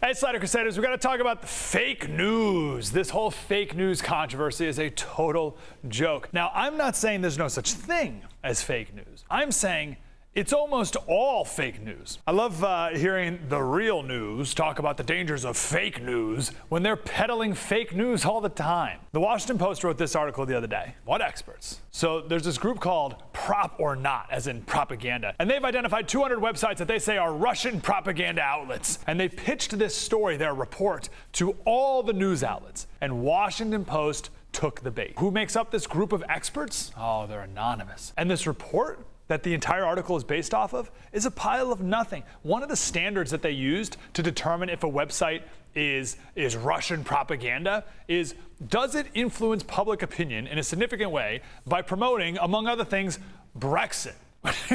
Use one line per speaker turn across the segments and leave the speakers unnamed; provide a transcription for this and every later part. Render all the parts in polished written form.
Hey, Slider Crusaders, we got to talk about the fake news. This whole fake news controversy is a total joke. Now, I'm not saying there's no such thing as fake news. I'm saying it's almost all fake news. I love hearing the real news talk about the dangers of fake news when they're peddling fake news all the time. The Washington Post wrote this article the other day. What experts? So there's this group called Prop or Not, as in propaganda, and they've identified 200 websites that they say are Russian propaganda outlets. And they pitched this story, their report, to all the news outlets. And Washington Post took the bait. Who makes up this group of experts? Oh, they're anonymous. And this report that the entire article is based off of is a pile of nothing. One of the standards that they used to determine if a website is Russian propaganda is, does it influence public opinion in a significant way by promoting, among other things, Brexit?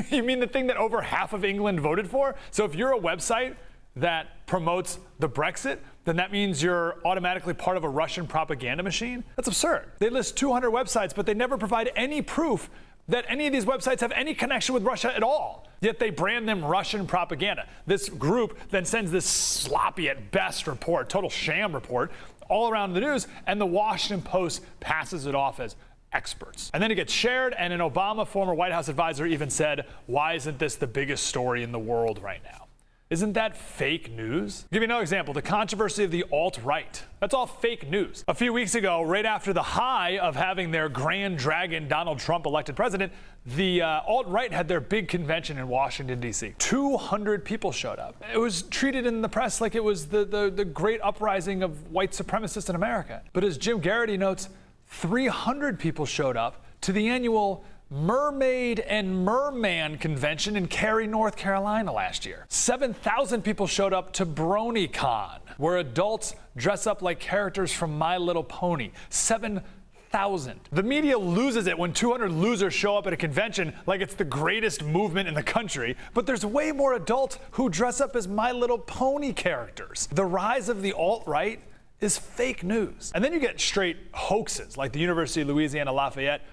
You mean the thing that over half of England voted for? So if you're a website that promotes the Brexit, then that means you're automatically part of a Russian propaganda machine? That's absurd. They list 200 websites, but they never provide any proof that any of these websites have any connection with Russia at all. Yet they brand them Russian propaganda. This group then sends this sloppy at best report, total sham report, all around the news, and the Washington Post passes it off as experts. And then it gets shared, and an Obama former White House advisor even said, why isn't this the biggest story in the world right now? Isn't that fake news? I'll give you another example, the controversy of the alt-right. That's all fake news. A few weeks ago, right after the high of having their grand dragon Donald Trump elected president, the alt-right had their big convention in Washington, D.C. 200 people showed up. It was treated in the press like it was the great uprising of white supremacists in America. But as Jim Garrity notes, 300 people showed up to the annual Mermaid and Merman convention in Cary, North Carolina last year. 7,000 people showed up to BronyCon, where adults dress up like characters from My Little Pony. 7,000. The media loses it when 200 losers show up at a convention like it's the greatest movement in the country, but there's way more adults who dress up as My Little Pony characters. The rise of the alt-right is fake news. And then you get straight hoaxes, like the University of Louisiana Lafayette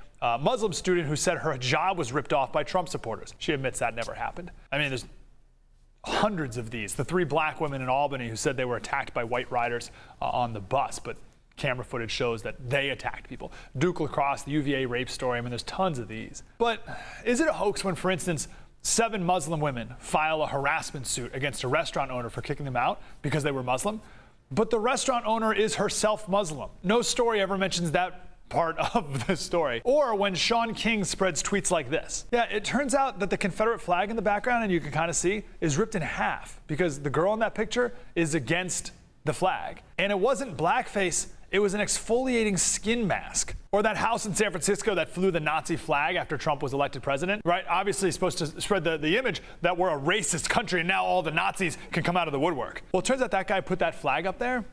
Muslim student who said her hijab was ripped off by Trump supporters. She admits that never happened. I mean, there's hundreds of these. The 3 black women in Albany who said they were attacked by white riders on the bus, but camera footage shows that they attacked people. Duke Lacrosse, the UVA rape story, I mean, there's tons of these. But is it a hoax when, for instance, 7 Muslim women file a harassment suit against a restaurant owner for kicking them out because they were Muslim? But the restaurant owner is herself Muslim. No story ever mentions that part of the story. Or when Sean King spreads tweets like this. Yeah, it turns out that the Confederate flag in the background, and you can kind of see, is ripped in half because the girl in that picture is against the flag. And it wasn't blackface, it was an exfoliating skin mask. Or that house in San Francisco that flew the Nazi flag after Trump was elected president, right? Obviously supposed to spread the image that we're a racist country and now all the Nazis can come out of the woodwork. Well, it turns out that guy put that flag up there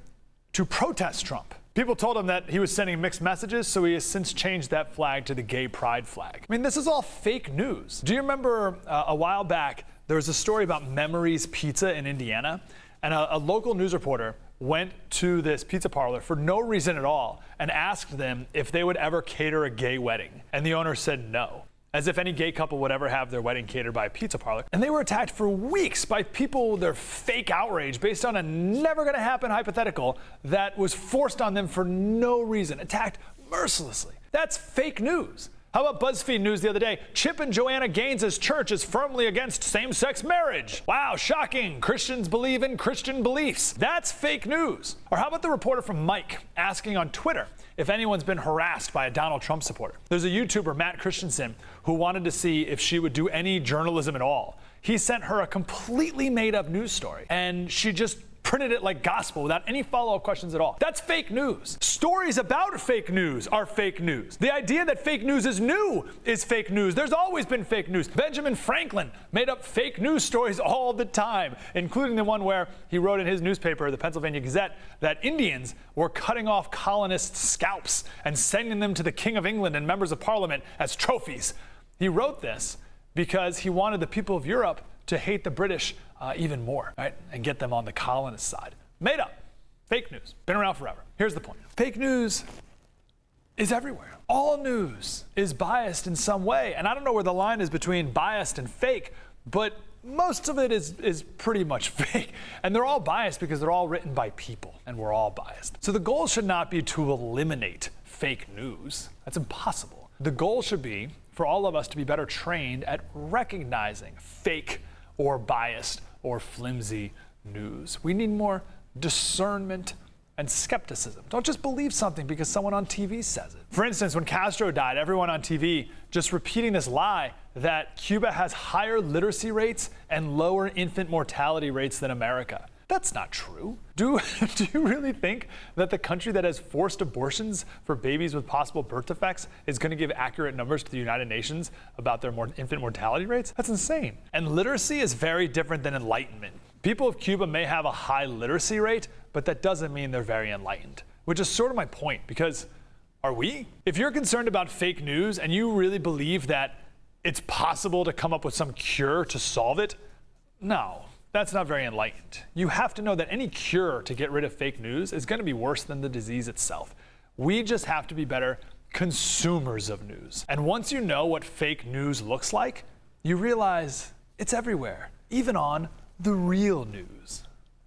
to protest Trump. People told him that he was sending mixed messages, so he has since changed that flag to the gay pride flag. I mean, this is all fake news. Do you remember a while back, there was a story about Memories Pizza in Indiana, and a local news reporter went to this pizza parlor for no reason at all and asked them if they would ever cater a gay wedding. And the owner said no. As if any gay couple would ever have their wedding catered by a pizza parlor. And they were attacked for weeks by people with their fake outrage based on a never gonna happen hypothetical that was forced on them for no reason, attacked mercilessly. That's fake news. How about BuzzFeed News the other day? Chip and Joanna Gaines' church is firmly against same-sex marriage. Wow, shocking. Christians believe in Christian beliefs. That's fake news. Or how about the reporter from Mike asking on Twitter if anyone's been harassed by a Donald Trump supporter? There's a YouTuber, Matt Christensen, who wanted to see if she would do any journalism at all. He sent her a completely made-up news story, and she just printed it like gospel without any follow-up questions at all. That's fake news. Stories about fake news are fake news. The idea that fake news is new is fake news. There's always been fake news. Benjamin Franklin made up fake news stories all the time, including the one where he wrote in his newspaper, the Pennsylvania Gazette, that Indians were cutting off colonists' scalps and sending them to the King of England and members of Parliament as trophies. He wrote this because he wanted the people of Europe to hate the British even more, right? And get them on the colonist side. Made up. Fake news. Been around forever. Here's the point. Fake news is everywhere. All news is biased in some way. And I don't know where the line is between biased and fake, but most of it is pretty much fake. And they're all biased because they're all written by people, and we're all biased. So the goal should not be to eliminate fake news. That's impossible. The goal should be for all of us to be better trained at recognizing fake or biased or flimsy news. We need more discernment and skepticism. Don't just believe something because someone on TV says it. For instance, when Castro died, everyone on TV just repeating this lie that Cuba has higher literacy rates and lower infant mortality rates than America. That's not true. Do you really think that the country that has forced abortions for babies with possible birth defects is going to give accurate numbers to the United Nations about their infant mortality rates? That's insane. And literacy is very different than enlightenment. People of Cuba may have a high literacy rate, but that doesn't mean they're very enlightened, which is sort of my point, because are we? If you're concerned about fake news and you really believe that it's possible to come up with some cure to solve it, no, that's not very enlightened. You have to know that any cure to get rid of fake news is going to be worse than the disease itself. We just have to be better consumers of news. And once you know what fake news looks like, you realize it's everywhere, even on the real news.